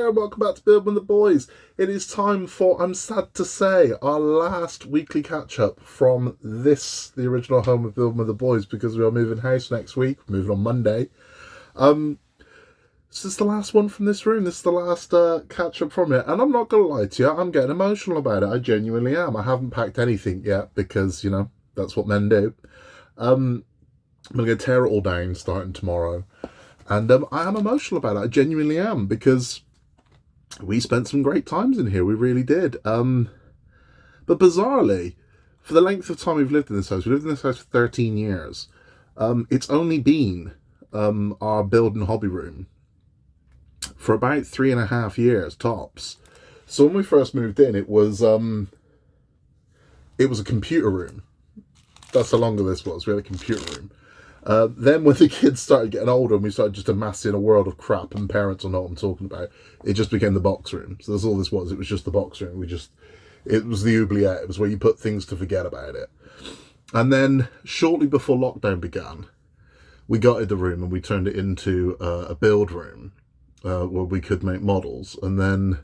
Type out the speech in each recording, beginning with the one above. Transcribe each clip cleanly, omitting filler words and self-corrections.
there, and welcome back to Build with the Boys. It is time for, I'm sad to say, our last weekly catch-up from this, the original home of Build with the Boys, because we are moving house next week, moving on Monday. This is the last one from this room, this is the last catch-up from it, and I'm not going to lie to you, I'm getting emotional about it, I genuinely am. I haven't packed anything yet, because, you know, that's what men do. I'm going to tear it all down starting tomorrow. And I am emotional about it. I genuinely am, because we spent some great times in here. We really did. But bizarrely, for the length of time we've lived in this house, we lived in this house for 13 years. It's only been our build and hobby room for about 3.5 years tops. So when we first moved in, it was a computer room. That's how long this was. We had a computer room. Then when the kids started getting older and we started just amassing a world of crap, and parents will know what I'm talking about, it just became the box room. So that's all this was. It was just the box room. It was the oubliette. It was where you put things to forget about it. And then shortly before lockdown began, we gutted the room and we turned it into a build room where we could make models. And then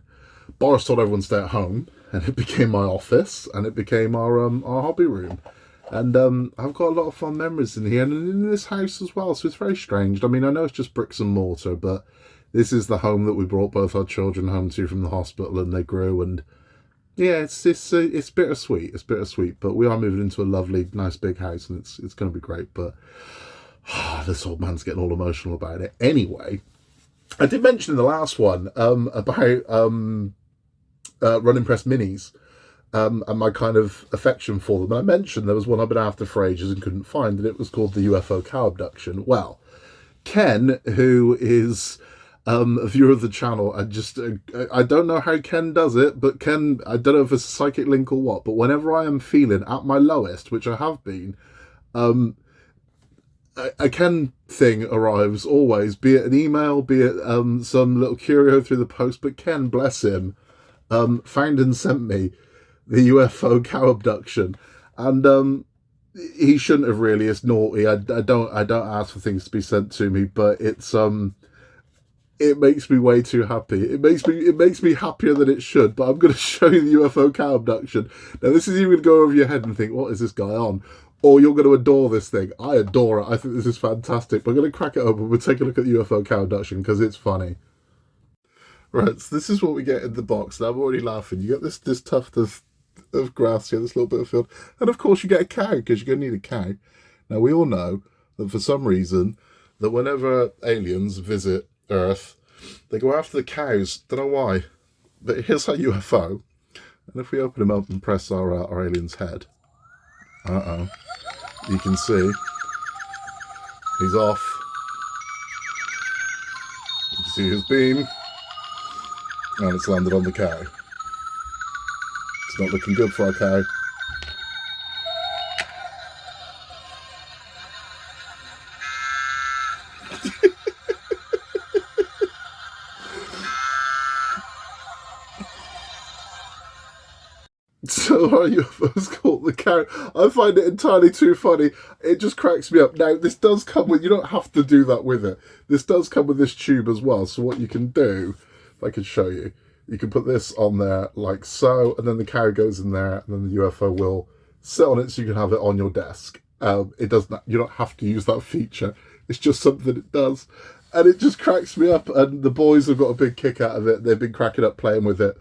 Boris told everyone to stay at home, and it became my office, and it became our hobby room. And I've got a lot of fun memories in here and in this house as well, so it's very strange. I mean, I know it's just bricks and mortar, but this is the home that we brought both our children home to from the hospital, and they grew, and yeah, it's bittersweet. It's bittersweet, but we are moving into a lovely, nice big house, and it's going to be great. But this old man's getting all emotional about it. Anyway, I did mention in the last one about running press minis. And my kind of affection for them. And I mentioned there was one I've been after for ages and couldn't find, and it was called the UFO cow abduction. Well, Ken, who is a viewer of the channel, I don't know how Ken does it, but Ken, I don't know if it's a psychic link or what, but whenever I am feeling at my lowest, which I have been, a Ken thing arrives always, be it an email, be it some little curio through the post. But Ken, bless him, found and sent me the UFO cow abduction, and he shouldn't have really. It's naughty. I don't ask for things to be sent to me, but it makes me way too happy. It makes me happier than it should. But I'm going to show you the UFO cow abduction. Now, this is either going to go over your head and think, what is this guy on? Or you're going to adore this thing. I adore it. I think this is fantastic. But I'm going to crack it open. We'll take a look at the UFO cow abduction because it's funny. Right, so this is what we get in the box. Now, I'm already laughing. You get this tuft of grass here, this little bit of field, and of course you get a cow, because you're going to need a cow. Now, we all know that for some reason, that whenever aliens visit Earth, they go after the cows. Don't know why, but here's our UFO, and if we open him up and press our alien's head, you can see he's off. You can see his beam, and it's landed on the cow. It's not looking good for our cow. So our UFO's called the cow. I find it entirely too funny. It just cracks me up. Now, this does come with, you don't have to do that with it. This does come with this tube as well. So what you can do, if I could show you, you can put this on there like so, and then the cow goes in there, and then the UFO will sit on it so you can have it on your desk. It doesn't, you don't have to use that feature. It's just something it does. And it just cracks me up, and the boys have got a big kick out of it. They've been cracking up playing with it.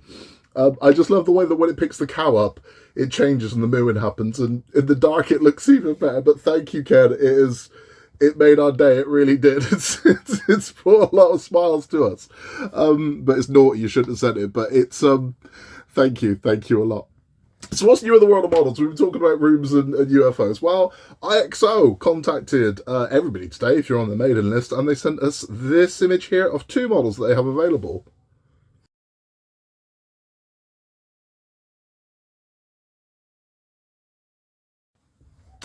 I just love the way that when it picks the cow up, it changes and the mooing happens, and in the dark it looks even better. But thank you, Ken. It made our day. It really did. It's brought a lot of smiles to us. But it's naughty. You shouldn't have said it. But it's thank you a lot. So what's new in the world of models? We've been talking about rooms and UFOs. Well, IXO contacted everybody today, if you're on the mailing list, and they sent us this image here of 2 models that they have available.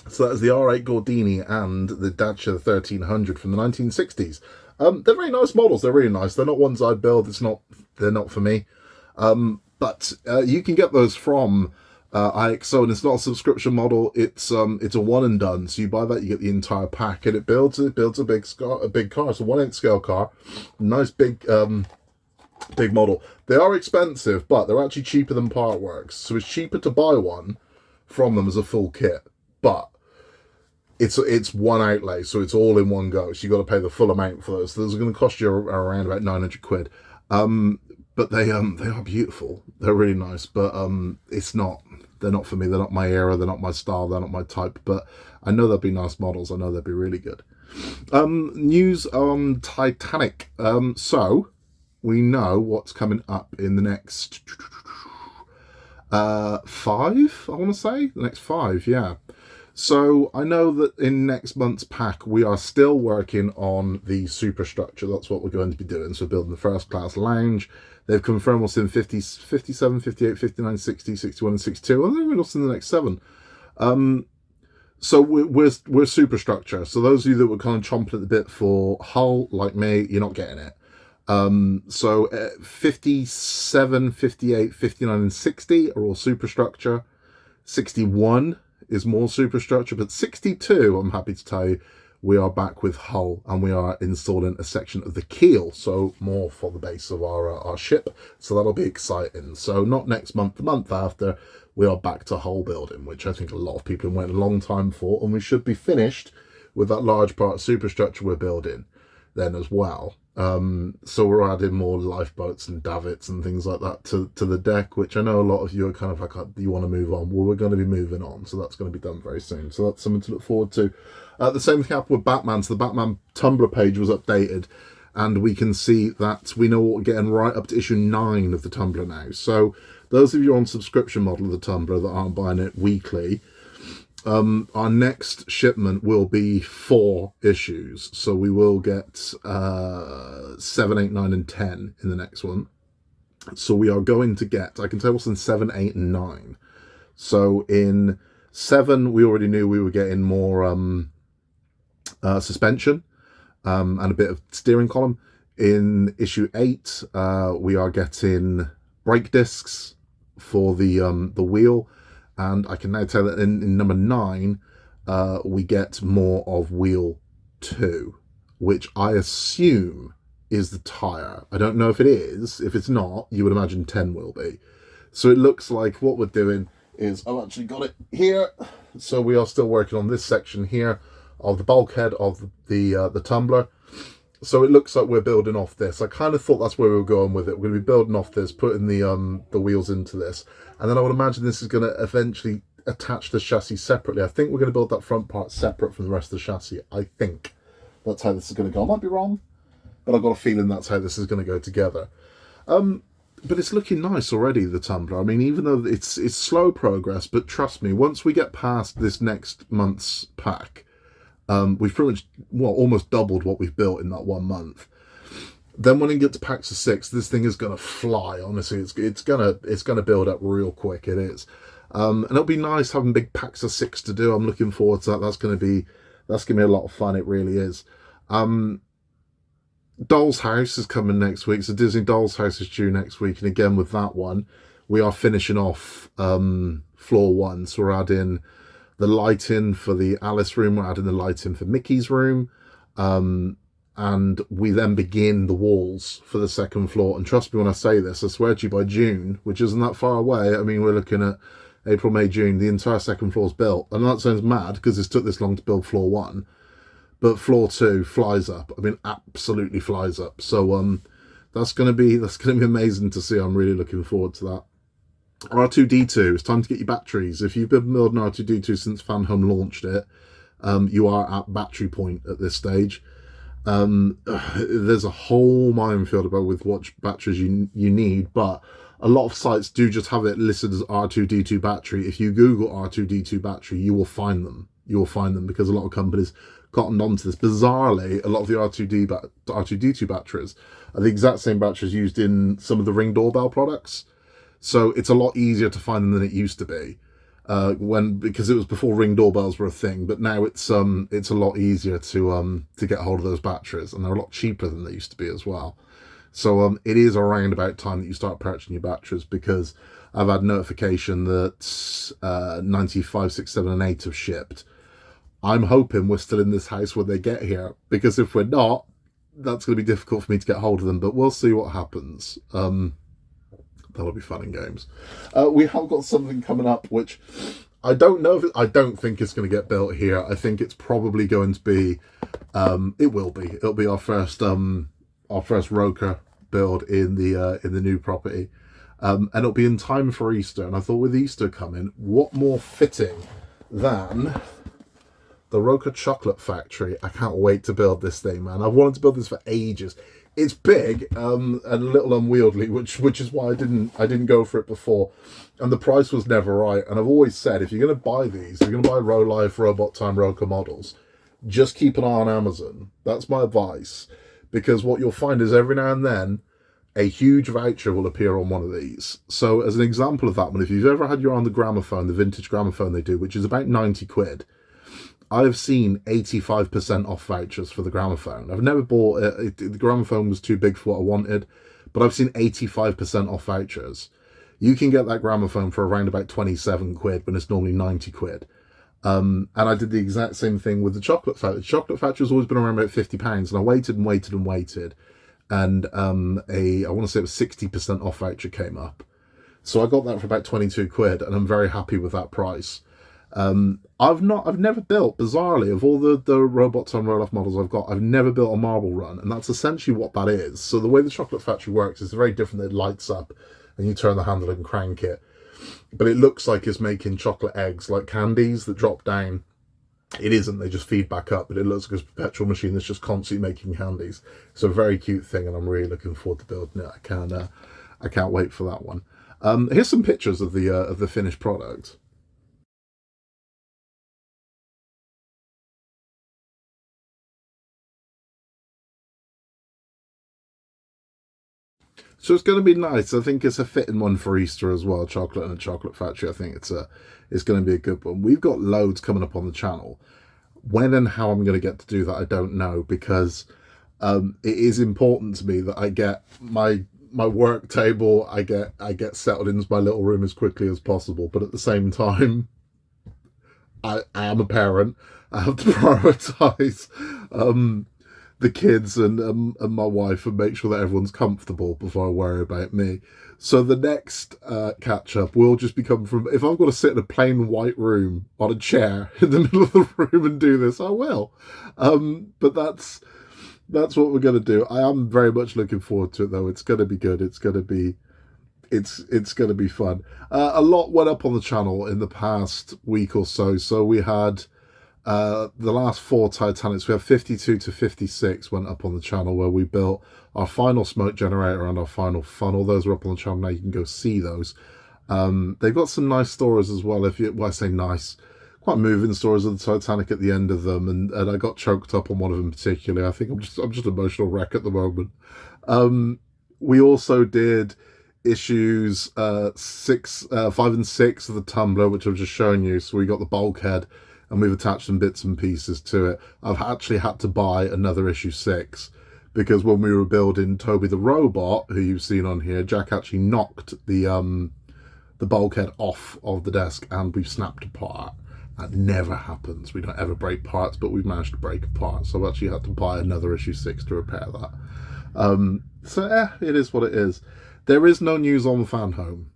So that's the R8 Gordini and the Dacia 1300 from the 1960s. They're very nice models. They're really nice. They're not ones I'd build. They're not for me. But you can get those from IXO, and it's not a subscription model. It's a one and done. So you buy that, you get the entire pack, and it builds a big car. It's a 1/8 scale car. Nice big Big model. They are expensive, but they're actually cheaper than part works. So it's cheaper to buy one from them as a full kit, but it's one outlay, so it's all in one go. So you got to pay the full amount for those. So those are going to cost you around about 900 quid. But they are beautiful. They're really nice, but they're not for me. They're not my era. They're not my style. They're not my type. But I know they'll be nice models. I know they'll be really good. News on Titanic. So we know what's coming up in the next 5. I want to say the next 5. Yeah. So I know that in next month's pack, we are still working on the superstructure. That's what we're going to be doing. So building the first class lounge. They've confirmed what's in 50, 57, 58, 59, 60, 61, and 62. I think we're lost in the next 7. So we're superstructure. So those of you that were kind of chomping at the bit for hull, like me, you're not getting it. So 57, 58, 59, and 60 are all superstructure. 61 is more superstructure, but 62, I'm happy to tell you, we are back with hull, and we are installing a section of the keel, so more for the base of our ship. So that'll be exciting. So not next month, the month after, we are back to hull building, which I think a lot of people have waited a long time for, and we should be finished with that large part of superstructure we're building then as well. So we're adding more lifeboats and davits and things like that to the deck, which I know a lot of you are kind of like, you want to move on. Well, we're going to be moving on, so that's going to be done very soon. So that's something to look forward to. The same thing happened with Batman. So the Batman Tumbler page was updated, and we can see that we know what we're getting right up to issue 9 of the Tumbler now. So those of you on subscription model of the Tumbler that aren't buying it weekly, our next shipment will be 4 issues. So we will get 7, 8, 9, and 10 in the next one. So we are going to get, I can tell what's in 7, 8, and 9. So in 7, we already knew we were getting more suspension and a bit of steering column. In issue 8, we are getting brake discs for the wheel. And I can now tell that in number 9, we get more of wheel 2, which I assume is the tyre. I don't know if it is. If it's not, you would imagine 10 will be. So it looks like what we're doing is, I've actually got it here. So we are still working on this section here of the bulkhead of the tumbler. So it looks like we're building off this. I kind of thought that's where we were going with it. We're going to be building off this, putting the wheels into this. And then I would imagine this is going to eventually attach the chassis separately. I think we're going to build that front part separate from the rest of the chassis. I think that's how this is going to go. I might be wrong, but I've got a feeling that's how this is going to go together. But it's looking nice already, the Tumbler. I mean, even though it's slow progress, but trust me, once we get past this next month's pack, we've pretty much, almost doubled what we've built in that 1 month. Then when it gets to packs of 6, this thing is going to fly. Honestly, it's gonna build up real quick. It is, and it'll be nice having big packs of 6 to do. I'm looking forward to that. That's gonna be a lot of fun. It really is. Doll's House is coming next week. So Disney Doll's House is due next week, and again with that one, we are finishing off floor 1. So we're adding the lighting for the Alice room. We're adding the lighting for Mickey's room. And we then begin the walls for the second floor. And trust me when I say this, I swear to you, by June, which isn't that far away, I mean, we're looking at April, May, June, the entire second floor is built. And that sounds mad because it's took this long to build floor 1. But floor 2 flies up. I mean, absolutely flies up. So that's gonna be amazing to see. I'm really looking forward to that. R2-D2, it's time to get your batteries. If you've been building R2-D2 since Fan Home launched it, you are at battery point at this stage. There's a whole minefield about with what batteries you need, but a lot of sites do just have it listed as R2-D2 battery. If you Google R2-D2 battery, you will find them. You will find them because a lot of companies gotten onto this. Bizarrely, a lot of the R2-D2 batteries are the exact same batteries used in some of the Ring doorbell products. So it's a lot easier to find them than it used to be. Because it was before Ring doorbells were a thing, but now it's a lot easier to get hold of those batteries, and they're a lot cheaper than they used to be as well. So it is around about time that you start purchasing your batteries, because I've had notification that 95, 6, 7, and 8 have shipped. I'm hoping we're still in this house when they get here, because if we're not, that's going to be difficult for me to get hold of them, but we'll see what happens. That'll be fun in games. We have got something coming up, which I don't know if I don't think it's going to get built here. I think it's probably going to be. It will be. It'll be our first Roker build in the new property, and it'll be in time for Easter. And I thought, with Easter coming, what more fitting than the Roker Chocolate Factory? I can't wait to build this thing, man. I've wanted to build this for ages. It's big and a little unwieldy, which is why I didn't go for it before, and the price was never right. And I've always said, if you're going to buy these, if you're going to buy Life Robot Time Roker models, just keep an eye on Amazon. That's my advice, because what you'll find is every now and then a huge voucher will appear on one of these. So as an example of that one, if you've ever had your eye on the gramophone, the vintage gramophone they do, which is about 90 quid, I've seen 85% off vouchers for the gramophone. I've never bought it. The gramophone was too big for what I wanted, but I've seen 85% off vouchers. You can get that gramophone for around about 27 quid when it's normally 90 quid. And I did the exact same thing with the Chocolate Factory. The Chocolate Factory has always been around about £50, and I waited and waited and waited. And I want to say it was 60% off voucher came up. So I got that for about 22 quid, and I'm very happy with that price. I've never built, bizarrely, of all the robots on roll-off models I've got, I've never built a marble run, and that's essentially what that is. So the way the Chocolate Factory works is very different. It lights up, and you turn the handle and crank it. But it looks like it's making chocolate eggs, like candies that drop down. It isn't, they just feed back up, but it looks like it's a perpetual machine that's just constantly making candies. It's a very cute thing, and I'm really looking forward to building it. I can't wait for that one. Here's some pictures of the finished product. So it's going to be nice. I think it's a fitting one for Easter as well. Chocolate and a Chocolate Factory. I think it's going to be a good one. We've got loads coming up on the channel. When and how I'm going to get to do that, I don't know, because it is important to me that I get my work table. I get settled into my little room as quickly as possible. But at the same time, I am a parent. I have to prioritize the kids and my wife and make sure that everyone's comfortable before I worry about me. So the next catch up will just become from, if I've got to sit in a plain white room on a chair in the middle of the room and do this, I will. But that's what we're going to do. I am very much looking forward to it, though. It's going to be good. It's going to be fun. A lot went up on the channel in the past week or so. So we had the last 4 Titanics. We have 52 to 56 went up on the channel, where we built our final smoke generator and our final funnel. Those are up on the channel now. You can go see those. They've got some nice stories as well. I say nice, quite moving stories of the Titanic at the end of them, and I got choked up on one of them particularly. I think I'm just an emotional wreck at the moment. We also did issues 5 and 6 of the Tumbler, which I've just shown you. So we got the bulkhead, and we've attached some bits and pieces to it. I've actually had to buy another issue 6, because when we were building Toby the robot, who you've seen on here, Jack actually knocked the bulkhead off of the desk, and we've snapped a part. That never happens. We don't ever break parts, but we've managed to break a part. So I've actually had to buy another issue 6 to repair that. It is what it is. There is no news on Fan Home.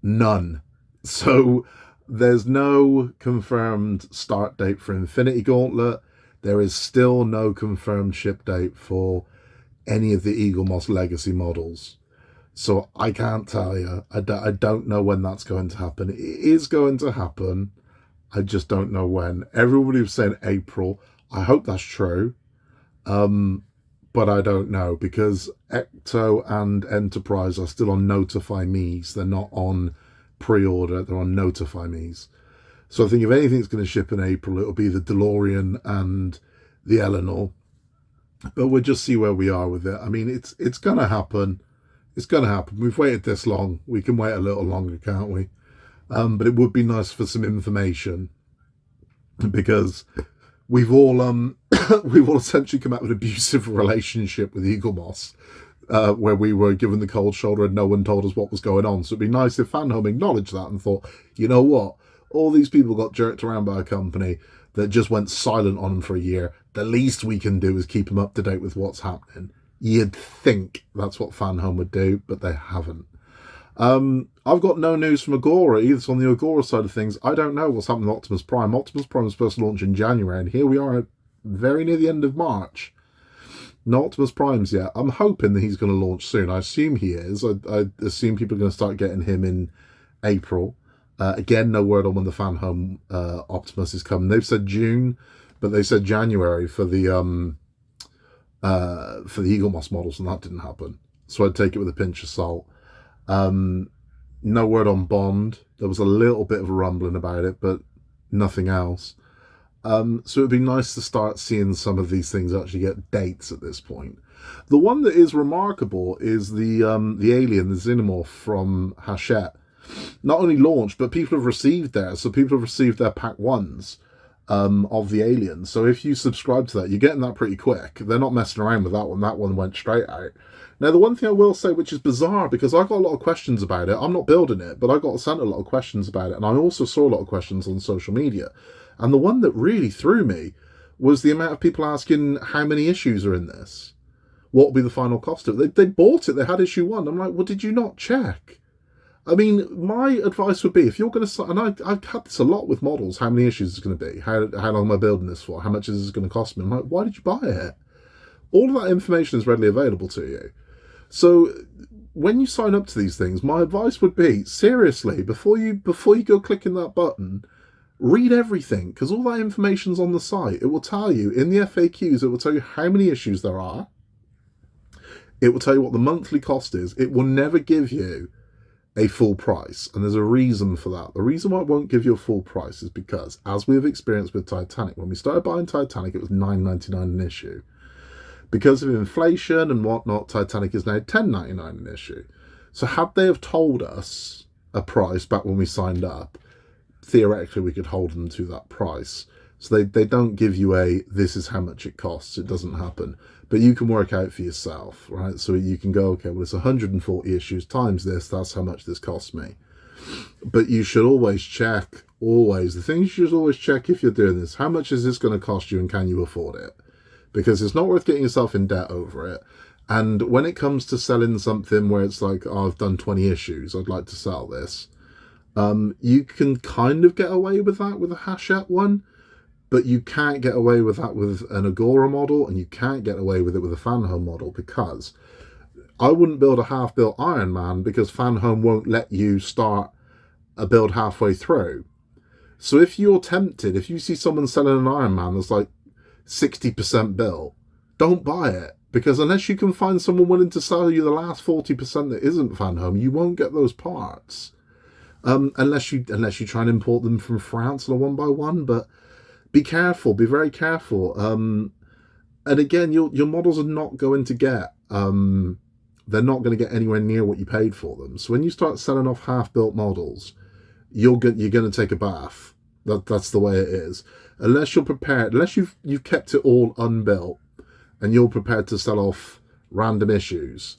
None. So there's no confirmed start date for Infinity Gauntlet. There is still no confirmed ship date for any of the Eagle Moss Legacy models. So I can't tell you. I don't know when that's going to happen. It is going to happen. I just don't know when. Everybody was saying April. I hope that's true. But I don't know, because IXO and Enterprise are still on Notify Me's. They're not on pre-order. They're on Notify Me's. So I think if anything's going to ship in April, it'll be the DeLorean and the Eleanor. But we'll just see where we are with it. I mean, it's going to happen. It's going to happen. We've waited this long. We can wait a little longer, can't we? But it would be nice for some information, because we've all essentially come out of an abusive relationship with Eagle Moss, where we were given the cold shoulder and no one told us what was going on. So it'd be nice if Fan Home acknowledged that and thought, you know what, all these people got jerked around by a company. that just went silent on them for a year. The least we can do is keep them up to date with what's happening. You'd think that's what FanHome would do, but they haven't. I've got no news from Agora either. So on the Agora side of things, I don't know what's happening with Optimus Prime. Optimus Prime was supposed to launch in January, and here we are very near the end of March. No Optimus Primes yet. I'm hoping that he's going to launch soon. I assume he is. I assume people are going to start getting him in April. Again, no word on when the FanHome Optimus is coming. They've said June, but they said January for the Eagle Moss models, and that didn't happen. So I'd take it with a pinch of salt. No word on Bond. There was a little bit of a rumbling about it, but nothing else. So it'd be nice to start seeing some of these things actually get dates at this point. The one that is remarkable is the alien, the Xenomorph from Hachette. Not only launched, but people have received theirs. So people have received their pack 1s of the alien. So if you subscribe to that, you're getting that pretty quick. They're not messing around with that one. That one went straight out. Now, the one thing I will say, which is bizarre, because I got a lot of questions about it. I'm not building it, but I got sent a lot of questions about it. And I also saw a lot of questions on social media. And the one that really threw me was the amount of people asking how many issues are in this. What will be the final cost of it? They bought it. They had issue 1. I'm like, well, did you not check? I mean, my advice would be, if you're going to, and I've had this a lot with models, how many issues it's going to be? How long am I building this for? How much is this going to cost me? I'm like, why did you buy it? All of that information is readily available to you. So when you sign up to these things, my advice would be, seriously, before you go clicking that button, read everything, because all that information's on the site. It will tell you, in the FAQs, it will tell you how many issues there are. It will tell you what the monthly cost is. It will never give you a full price, and there's a reason for that. The reason why it won't give you a full price is because, as we have experienced with Titanic, when we started buying Titanic, it was $9.99 an issue. Because of inflation and whatnot, Titanic is now $10.99 an issue. So had they have told us a price back when we signed up, theoretically we could hold them to that price. So they don't give you this is how much it costs. It doesn't happen. But you can work out for yourself, right? So you can go, okay, well, it's 140 issues times this. That's how much this costs me. But you should always check, the thing you should always check if you're doing this, how much is this going to cost you and can you afford it? Because it's not worth getting yourself in debt over it. And when it comes to selling something where it's like, oh, I've done 20 issues, I'd like to sell this. You can kind of get away with that with a Hachette one, but you can't get away with that with an Agora model, and you can't get away with it with a FanHome model, because I wouldn't build a half-built Iron Man because FanHome won't let you start a build halfway through. So if you're tempted, if you see someone selling an Iron Man that's like 60% built, don't buy it, because unless you can find someone willing to sell you the last 40% that isn't FanHome, you won't get those parts. Unless you try and import them from France on a 1x1, but be careful, be very careful. And again, your models are not going to get, they're not going to get anywhere near what you paid for them. So when you start selling off half-built models, you're going to take a bath. That's the way it is. Unless you're prepared, unless you've kept it all unbuilt, and you're prepared to sell off random issues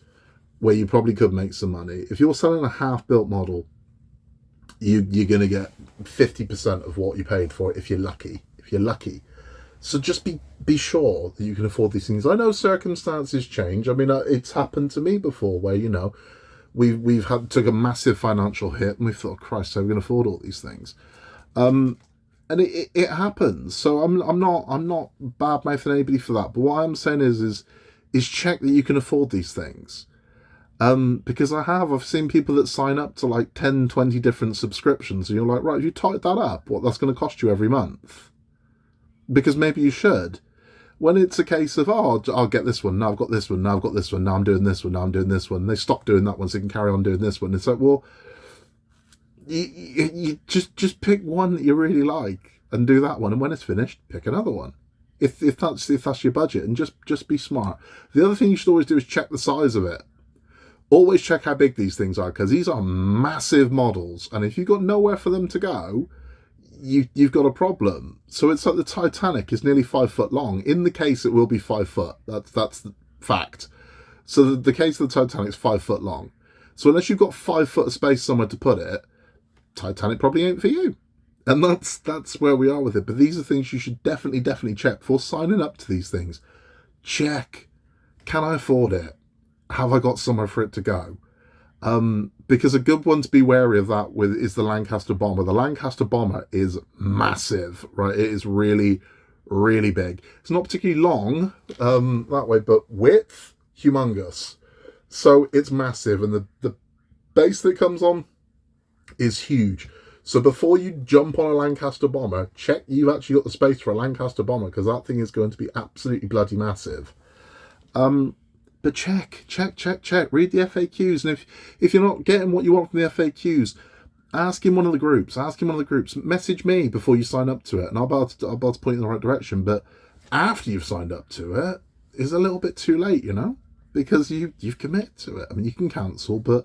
where you probably could make some money. If you're selling a half-built model, you're going to get 50% of what you paid for it if you're lucky. So just be sure that you can afford these things. I know circumstances change. I mean, it's happened to me before where, we've took a massive financial hit and we thought, Christ, how are we going to afford all these things? And it happens. So I'm not bad mouthing anybody for that. But what I'm saying is check that you can afford these things. Because I've seen people that sign up to like 10, 20 different subscriptions, and you're like, right, you tied that up, that's going to cost you every month. Because maybe you should. When it's a case of, I'll get this one, now I've got this one, now I've got this one, now I'm doing this one, now I'm doing this one. They stop doing that one so they can carry on doing this one. It's like, well, you just pick one that you really like and do that one. And when it's finished, pick another one. If that's your budget, and just be smart. The other thing you should always do is check the size of it. Always check how big these things are, because these are massive models. And if you've got nowhere for them to go, you've got a problem. So it's like the Titanic is nearly 5 foot long. In the case, it will be 5 foot. That's the fact. So the case of the Titanic is 5 foot long. So unless you've got 5 foot of space somewhere to put it, Titanic probably ain't for you. And that's where we are with it. But these are things you should definitely check before signing up to these things. Check, can I afford it? Have I got somewhere for it to go? Because a good one to be wary of that with is the Lancaster Bomber. The Lancaster Bomber is massive, right? It is really, really big. It's not particularly long that way, but width, humongous. So it's massive, and the base that it comes on is huge. So before you jump on a Lancaster Bomber, check you've actually got the space for a Lancaster Bomber, because that thing is going to be absolutely bloody massive. But check. Read the FAQs, and if you're not getting what you want from the FAQs, ask in one of the groups. Message me before you sign up to it, and I'll be able to point you in the right direction. But after you've signed up to it, it's a little bit too late, because you've committed to it. I mean, you can cancel, but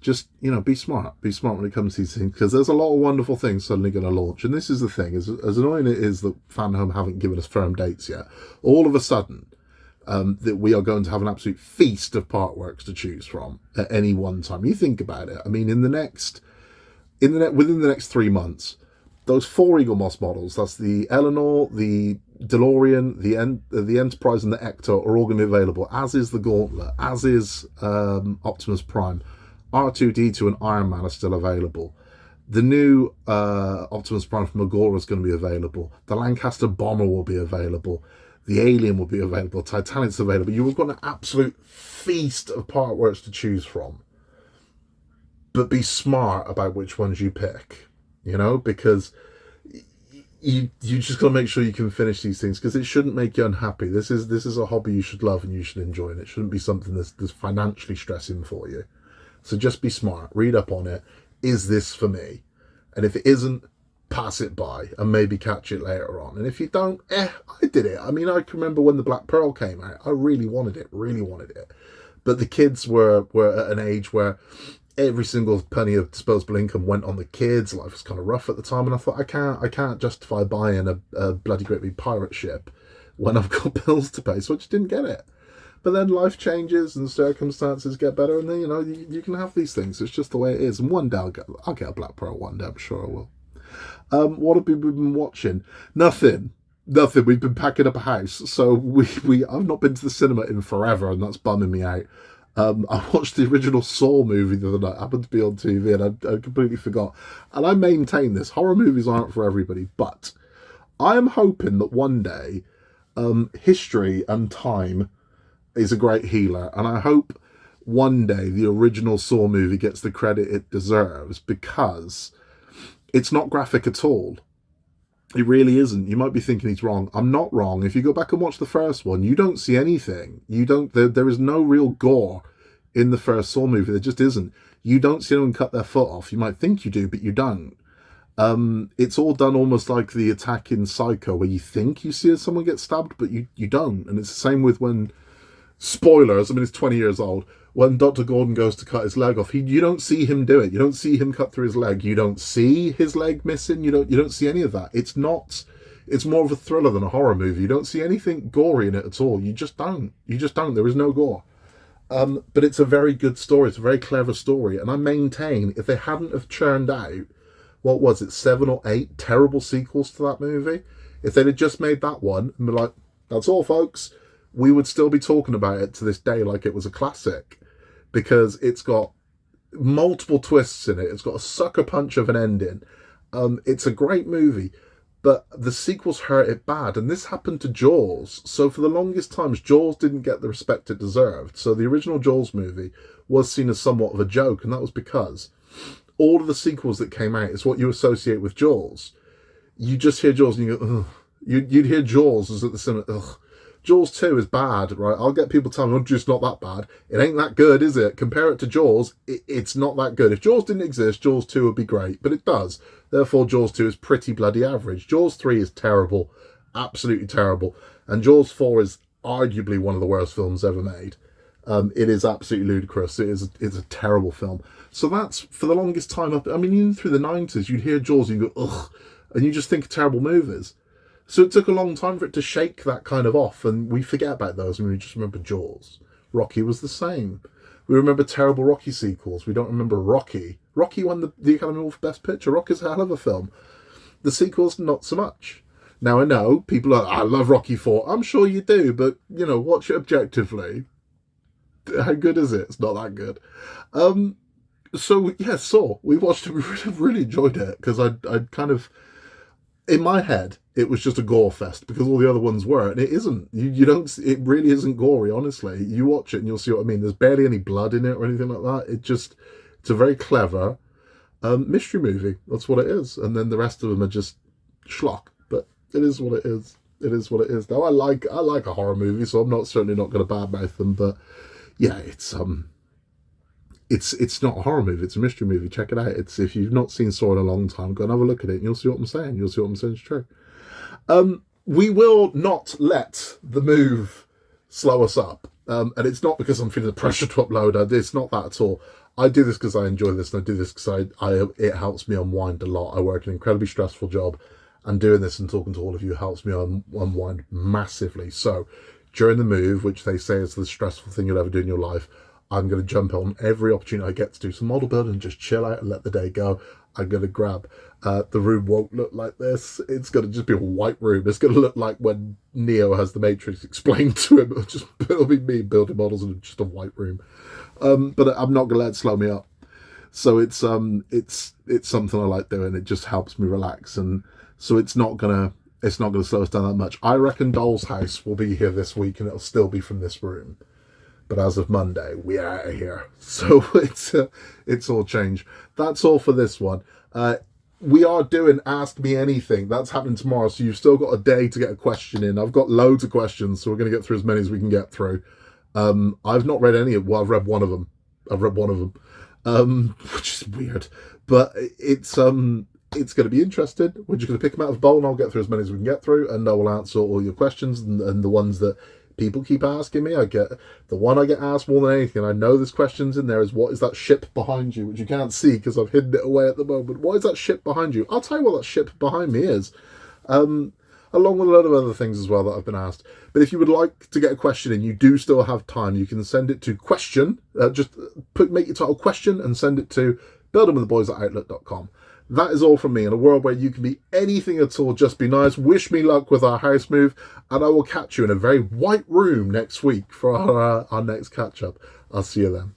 just, be smart. Be smart when it comes to these things, because there's a lot of wonderful things suddenly going to launch. And this is the thing, as annoying it is that FanHome haven't given us firm dates yet, all of a sudden, that we are going to have an absolute feast of partworks to choose from at any one time. You think about it. I mean, within the next 3 months, those 4 Eagle Moss models, that's the Eleanor, the DeLorean, the Enterprise, and the Ecto, are all going to be available, as is the Gauntlet, as is Optimus Prime. R2-D2 and Iron Man are still available. The new Optimus Prime from Agora is going to be available. The Lancaster Bomber will be available. The Alien will be available. Titanic's available. You've got an absolute feast of partworks to choose from. But be smart about which ones you pick, because you just got to make sure you can finish these things, because it shouldn't make you unhappy. This is a hobby you should love and you should enjoy, and it shouldn't be something that's financially stressing for you. So just be smart. Read up on it. Is this for me? And if it isn't, pass it by and maybe catch it later on. And if you don't, I did it. I mean, I can remember when the Black Pearl came out. I really wanted it. But the kids were at an age where every single penny of disposable income went on the kids. Life was kind of rough at the time, and I thought, I can't justify buying a bloody great big pirate ship when I've got bills to pay. So I just didn't get it. But then life changes and circumstances get better, and then you can have these things. It's just the way it is. And one day I'll get a Black Pearl one day. I'm sure I will. What have we been watching? Nothing. We've been packing up a house, so I've not been to the cinema in forever, and that's bumming me out. I watched the original Saw movie the other night. It happened to be on TV, and I completely forgot. And I maintain this: horror movies aren't for everybody, but I am hoping that one day, history and time is a great healer, and I hope one day the original Saw movie gets the credit it deserves, because it's not graphic at all. It really isn't. You might be thinking he's wrong. I'm not wrong. If you go back and watch the first one, you don't see anything. There is no real gore in the first Saw movie. There just isn't. You don't see anyone cut their foot off. You might think you do, but you don't. It's all done almost like the attack in Psycho, where you think you see someone get stabbed, but you don't. And it's the same with when, spoilers, I mean, it's 20 years old, when Dr. Gordon goes to cut his leg off, you don't see him do it. You don't see him cut through his leg. You don't see his leg missing. You don't see any of that. It's more of a thriller than a horror movie. You don't see anything gory in it at all. You just don't. There is no gore. But it's a very good story. It's a very clever story. And I maintain, if they hadn't have churned out, 7 or 8 terrible sequels to that movie, if they'd have just made that one and be like, that's all, folks, we would still be talking about it to this day like it was a classic, because it's got multiple twists in it. It's got a sucker punch of an ending. It's a great movie, but the sequels hurt it bad. And this happened to Jaws. So for the longest times, Jaws didn't get the respect it deserved. So the original Jaws movie was seen as somewhat of a joke, and that was because all of the sequels that came out is what you associate with Jaws. You just hear Jaws and you go, ugh. You'd hear Jaws as at the cinema, ugh. Jaws 2 is bad, right? I'll get people telling me, oh, it's not that bad. It ain't that good, is it? Compare it to Jaws, it's not that good. If Jaws didn't exist, Jaws 2 would be great, but it does. Therefore, Jaws 2 is pretty bloody average. Jaws 3 is terrible, absolutely terrible. And Jaws 4 is arguably one of the worst films ever made. It is absolutely ludicrous. It's a terrible film. So that's, for the longest time, even through the 90s, you'd hear Jaws and you go, ugh, and you just think of terrible movies. So it took a long time for it to shake that kind of off, and we forget about those and we just remember Jaws. Rocky was the same. We remember terrible Rocky sequels. We don't remember Rocky. Rocky won the Academy Award for Best Picture. Rocky's a hell of a film. The sequels, not so much. Now, I know people are, I love Rocky 4. I'm sure you do, but, watch it objectively. How good is it? It's not that good. So, yeah, Saw. We watched it. We really enjoyed it because I'd kind of, in my head, it was just a gore fest because all the other ones were, and it isn't. You don't. It really isn't gory. Honestly, you watch it and you'll see what I mean. There's barely any blood in it or anything like that. It's a very clever mystery movie. That's what it is. And then the rest of them are just schlock. But it is what it is. It is what it is. Now I like a horror movie, so I'm certainly not going to badmouth them. But yeah, it's not a horror movie. It's a mystery movie. Check it out. It's, if you've not seen Saw in a long time, go and have a look at it, and you'll see what I'm saying. You'll see what I'm saying is true. We will not let the move slow us up. And it's not because I'm feeling the pressure to upload. It's not that at all. I do this because I enjoy this, and I do this because it helps me unwind a lot. I work an incredibly stressful job, and doing this and talking to all of you helps me unwind massively. So during the move, which they say is the stressful thing you'll ever do in your life, I'm going to jump on every opportunity I get to do some model building and just chill out and let the day go. I'm going to grab, the room won't look like this. It's going to just be a white room. It's going to look like when Neo has the Matrix explained to him. It'll be me building models in just a white room. But I'm not going to let it slow me up. So it's something I like doing. It just helps me relax. And so it's not going to slow us down that much. I reckon Doll's House will be here this week and it'll still be from this room. But as of Monday, we're out of here. So it's all changed. That's all for this one. We are doing Ask Me Anything. That's happening tomorrow. So you've still got a day to get a question in. I've got loads of questions, so we're going to get through as many as we can get through. I've not read any of them. Well, I've read one of them. Which is weird. But it's going to be interesting. We're just going to pick them out of a bowl, and I'll get through as many as we can get through, and I will answer all your questions and the ones that people keep asking me. The one I get asked more than anything, and I know there's questions in there, is what is that ship behind you, which you can't see because I've hidden it away at the moment. What is that ship behind you? I'll tell you what that ship behind me is. Along with a lot of other things as well that I've been asked. But if you would like to get a question in, you do still have time. You can send it to question, make your title question and send it to buildingwiththeboys@outlook.com. That is all from me. In a world where you can be anything at all, just be nice. Wish me luck with our house move, and I will catch you in a very white room next week for our next catch-up. I'll see you then.